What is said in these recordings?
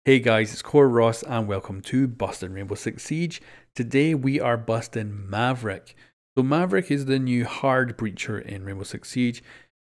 Hey guys, it's Core Ross and welcome to Busting Rainbow Six Siege. Today we are busting Maverick. So Maverick is the new hard breacher in Rainbow Six Siege.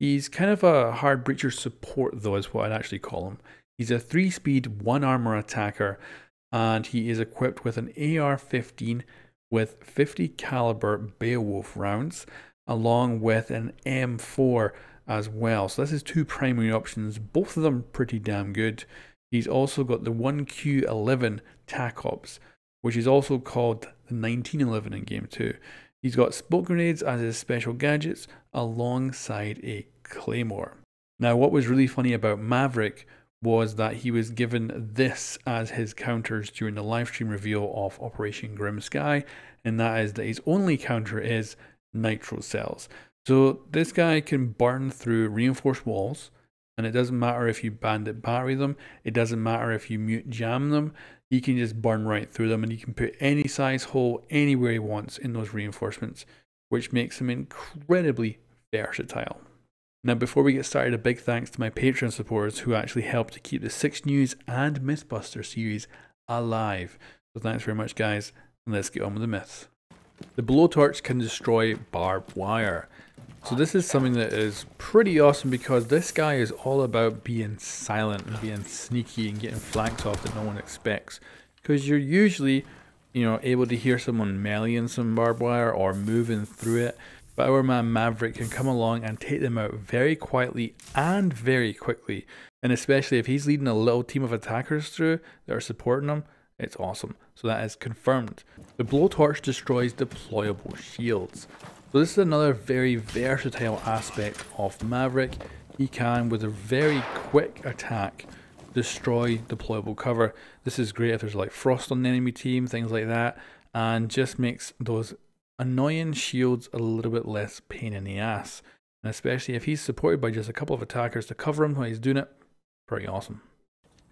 He's kind of a hard breacher support though is what I'd actually call him. He's a 3-speed, 1 armor attacker and he is equipped with an AR-15 with 50 caliber Beowulf rounds along with an M4 as well. So this is two primary options, both of them pretty damn good. He's also got the 1Q11 TAC Ops, which is also called the 1911 in Game 2. He's got smoke grenades as his special gadgets alongside a claymore. Now what was really funny about Maverick was that he was given this as his counters during the livestream reveal of Operation Grim Sky, and that is that his only counter is nitro cells. So this guy can burn through reinforced walls, and it doesn't matter if you bandit battery them, it doesn't matter if you mute jam them, he can just burn right through them and he can put any size hole anywhere he wants in those reinforcements, which makes him incredibly versatile. Now before we get started, a big thanks to my Patreon supporters who actually helped to keep the 6 News and Mythbuster series alive. So thanks very much guys, and let's get on with the myths. The blowtorch can destroy barbed wire. So this is something that is pretty awesome because this guy is all about being silent and being sneaky and getting flanks off that no one expects. Because you're usually, able to hear someone meleeing some barbed wire or moving through it. But our man Maverick can come along and take them out very quietly and very quickly. And especially if he's leading a little team of attackers through that are supporting him, it's awesome. So that is confirmed. The blowtorch destroys deployable shields. So this is another very versatile aspect of Maverick. He can, with a very quick attack, destroy deployable cover. This is great if there's like frost on the enemy team, things like that, and just makes those annoying shields a little bit less pain in the ass. And especially if he's supported by just a couple of attackers to cover him while he's doing it, pretty awesome.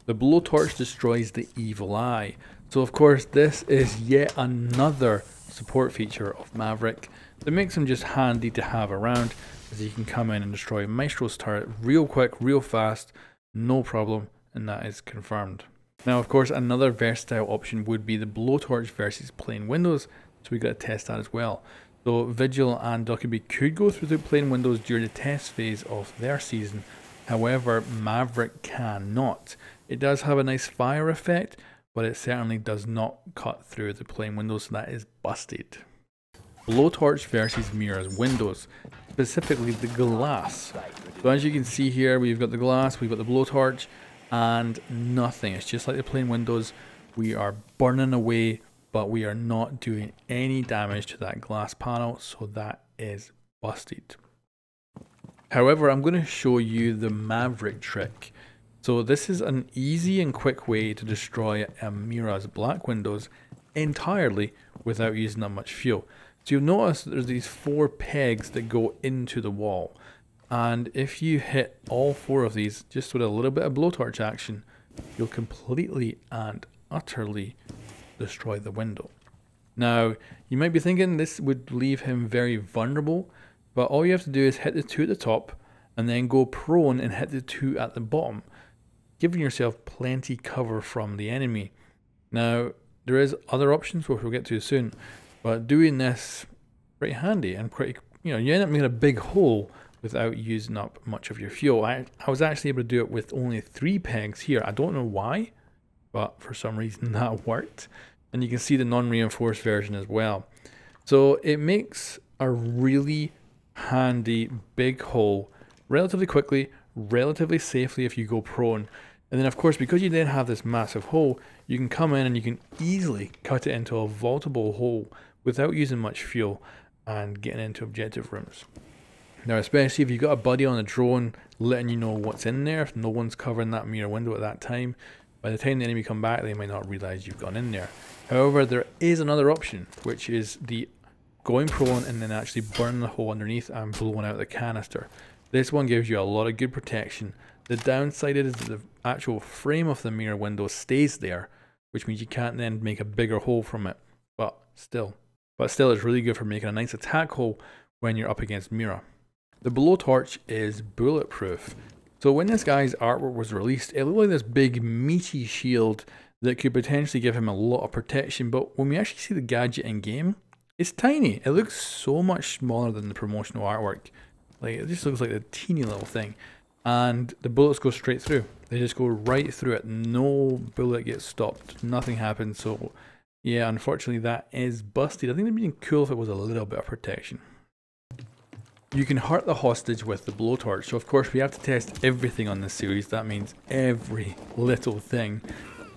The blowtorch destroys the evil eye. So of course this is yet another support feature of Maverick that makes him just handy to have around, as he can come in and destroy Maestro's turret real quick, real fast, no problem, and that is confirmed. Now of course another versatile option would be the blowtorch versus plain windows, so we got to test that as well. So Vigil and Dokkaebi could go through the plain windows during the test phase of their season, however Maverick cannot. It does have a nice fire effect, but it certainly does not cut through the plain windows, so that is busted. Blowtorch versus Mira's windows, specifically the glass. So as you can see here, we've got the glass, we've got the blowtorch, and nothing. It's just like the plain windows. We are burning away, but we are not doing any damage to that glass panel, so that is busted. However, I'm going to show you the Maverick trick. So this is an easy and quick way to destroy a Mira's black windows entirely without using that much fuel. So you'll notice that there's these 4 pegs that go into the wall, and if you hit all 4 of these just with a little bit of blowtorch action, you'll completely and utterly destroy the window. Now you might be thinking this would leave him very vulnerable, but all you have to do is hit the 2 at the top and then go prone and hit the 2 at the bottom, giving yourself plenty cover from the enemy. Now there is other options which we'll get to soon, but doing this pretty handy and pretty, you end up making a big hole without using up much of your fuel. I was actually able to do it with only 3 pegs here. I don't know why, but for some reason that worked. And you can see the non-reinforced version as well. So it makes a really handy big hole relatively quickly, relatively safely if you go prone. And then of course, because you then have this massive hole, you can come in and you can easily cut it into a vaultable hole without using much fuel and getting into objective rooms. Now especially if you've got a buddy on a drone letting you know what's in there, if no one's covering that mirror window at that time, by the time the enemy come back they might not realize you've gone in there. However, there is another option, which is the going prone and then actually burning the hole underneath and blowing out the canister. This one gives you a lot of good protection. The downside is that the actual frame of the mirror window stays there, which means you can't then make a bigger hole from it, but still it's really good for making a nice attack hole when you're up against Mira. The blowtorch is bulletproof. So when this guy's artwork was released, it looked like this big meaty shield that could potentially give him a lot of protection, but when we actually see the gadget in game, it's tiny. It looks so much smaller than the promotional artwork. Like, it just looks like a teeny little thing. And the bullets go straight through. They just go right through it. No bullet gets stopped. Nothing happens. So yeah, unfortunately that is busted. I think it'd be cool if it was a little bit of protection. You can hurt the hostage with the blowtorch. So of course we have to test everything on this series. That means every little thing.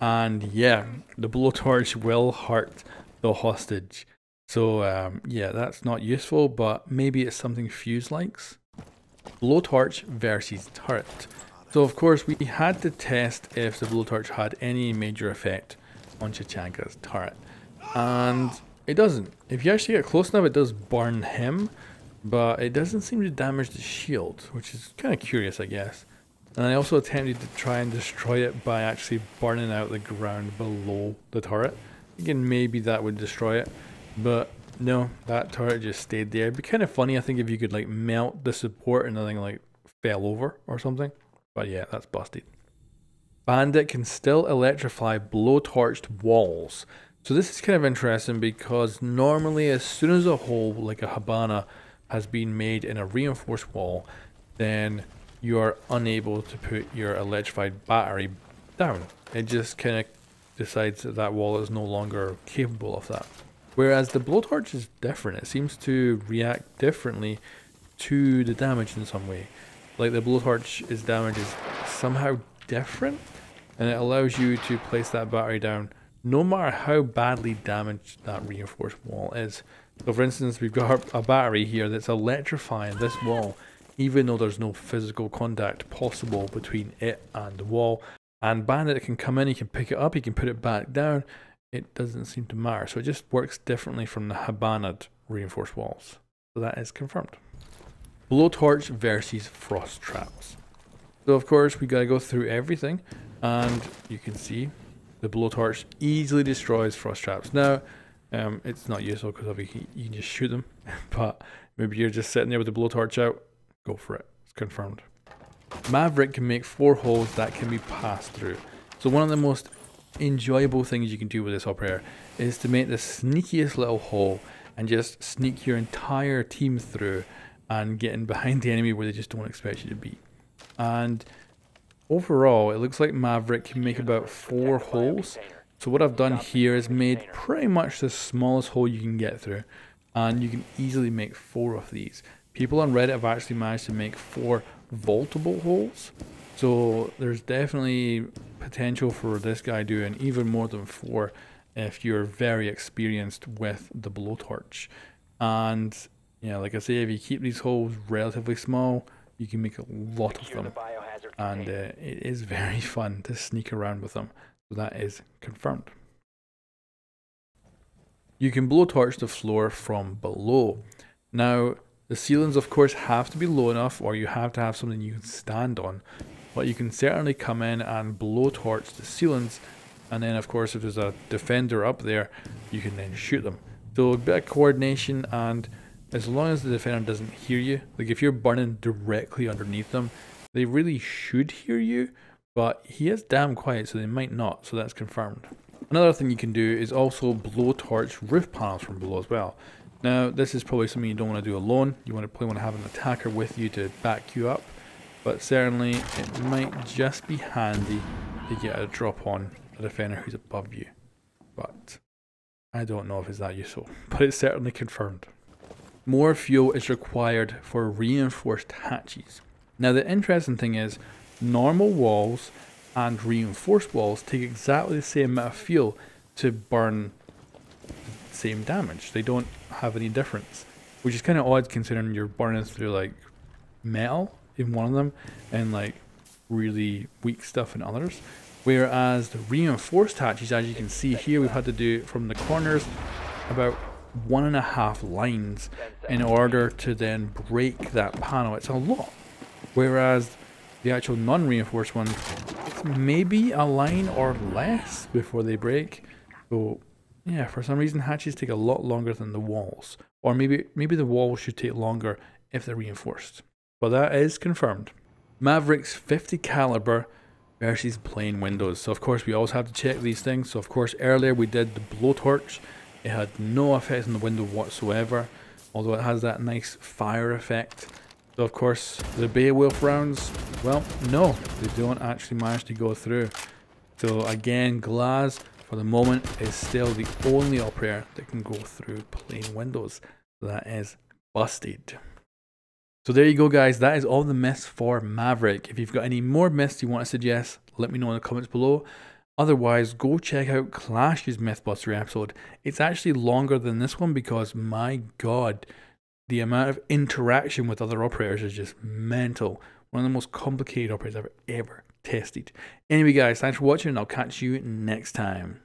And yeah, the blowtorch will hurt the hostage. So yeah, that's not useful, but maybe it's something Fuse likes. Blowtorch versus turret. So of course we had to test if the blowtorch had any major effect on Chachanka's turret. And it doesn't. If you actually get close enough, it does burn him, but it doesn't seem to damage the shield, which is kind of curious, I guess. And I also attempted to try and destroy it by actually burning out the ground below the turret. Again, maybe that would destroy it, but no, that turret just stayed there. It'd be kind of funny, I think, if you could like melt the support and the thing like fell over or something. But yeah, that's busted. Bandit can still electrify blowtorched walls. So this is kind of interesting because normally as soon as a hole like a Habana has been made in a reinforced wall, then you are unable to put your electrified battery down. It just kind of decides that that wall is no longer capable of that. Whereas the blowtorch is different. It seems to react differently to the damage in some way. Like the blowtorch's damage is somehow different, and it allows you to place that battery down no matter how badly damaged that reinforced wall is. So for instance, we've got a battery here that's electrifying this wall, even though there's no physical contact possible between it and the wall. And Bandit can come in, he can pick it up, he can put it back down. It doesn't seem to matter. So it just works differently from the Habana'd reinforced walls. So that is confirmed. Blowtorch versus frost traps. So of course we gotta go through everything, and you can see the blowtorch easily destroys frost traps. Now, it's not useful because obviously you can just shoot them, but maybe you're just sitting there with the blowtorch out, go for it. It's confirmed. Maverick can make 4 holes that can be passed through. So one of the most enjoyable things you can do with this operator is to make the sneakiest little hole and just sneak your entire team through and get in behind the enemy where they just don't expect you to be. And overall, it looks like Maverick can make about 4 holes. So what I've done here is made pretty much the smallest hole you can get through, and you can easily make 4 of these. People on Reddit have actually managed to make 4 vaultable holes. So there's definitely potential for this guy doing even more than 4 if you're very experienced with the blowtorch. And yeah, like I say, if you keep these holes relatively small, you can make a lot of them. And it is very fun to sneak around with them. So that is confirmed. You can blowtorch the floor from below. Now, the ceilings of course have to be low enough, or you have to have something you can stand on. But you can certainly come in and blowtorch the ceilings, and then of course if there's a defender up there, you can then shoot them. So a bit of coordination, and as long as the defender doesn't hear you, like if you're burning directly underneath them, they really should hear you, but he is damn quiet so they might not, so that's confirmed. Another thing you can do is also blowtorch roof panels from below as well. Now this is probably something you don't want to do alone. You probably want to have an attacker with you to back you up, but certainly it might just be handy to get a drop on a defender who's above you. But I don't know if it's that useful, but it's certainly confirmed. More fuel is required for reinforced hatches. Now the interesting thing is, normal walls and reinforced walls take exactly the same amount of fuel to burn the same damage. They don't have any difference, which is kind of odd considering you're burning through like metal in one of them and like really weak stuff in others. Whereas the reinforced hatches, as you can see here, we've had to do from the corners about 1.5 lines in order to then break that panel. It's a lot. Whereas the actual non-reinforced ones, it's maybe a line or less before they break. So yeah, for some reason hatches take a lot longer than the walls. Or maybe the walls should take longer if they're reinforced. But that is confirmed. Maverick's 50 caliber versus plain windows. So of course we always have to check these things. So of course earlier we did the blowtorch. It had no effect on the window whatsoever, although it has that nice fire effect. So of course the Beowulf rounds, well, no, they don't actually manage to go through. So again, glass for the moment is still the only operator that can go through plain windows. So that is busted. So there you go guys, that is all the myths for Maverick. If you've got any more myths you want to suggest, let me know in the comments below. Otherwise, go check out Clash's Mythbuster episode. It's actually longer than this one because, my god, the amount of interaction with other operators is just mental. One of the most complicated operators I've ever tested. Anyway guys, thanks for watching and I'll catch you next time.